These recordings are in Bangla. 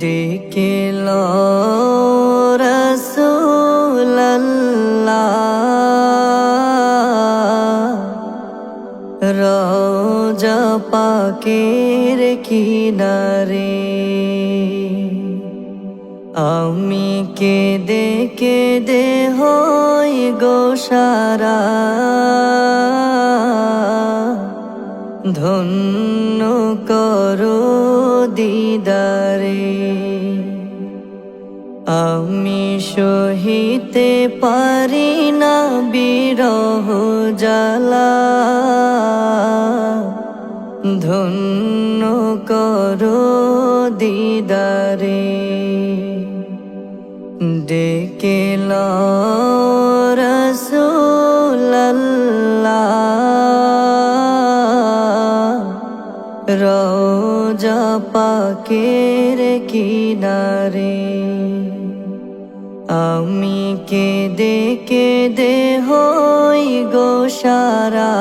ডেকে লো রাসূলুল্লাহ, রওজা পাকের কিনারে। আমি কেঁদে কেঁদে হই গো সারা, ধন্য করো দিদারে। আমি সহিতে পারি না বিরহ জ্বালা, ধন্য করো দিদারে। ডেকে লো রাসূলুল্লাহ, রওজা পাকের কিনারে। আমি কেঁদে কেঁদে হই গো সারা,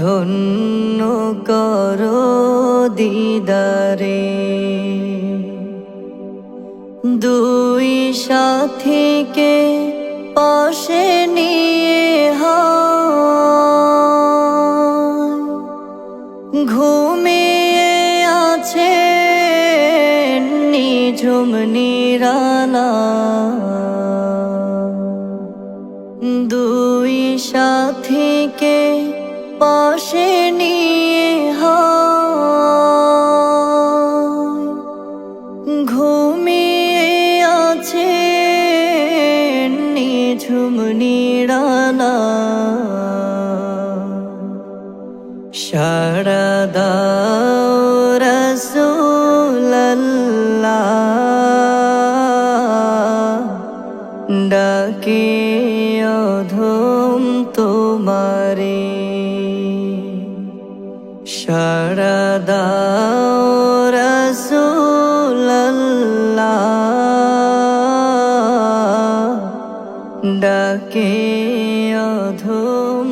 ধন্য করো দিদারে। দুই সাথীকে পাশে নিয়ে ঘুমিয়ে আছে নিঝুম নিরালা। দুই সাথীকে পাশে নিয়ে ঘুমিয়ে আছে নিঝুম নিরালা। সাড়া দাও রাসূলুল্লাহ, ডাকে অধম তোমারে। সাড়া দাও রাসূলুল্লাহ, ডাকে অধম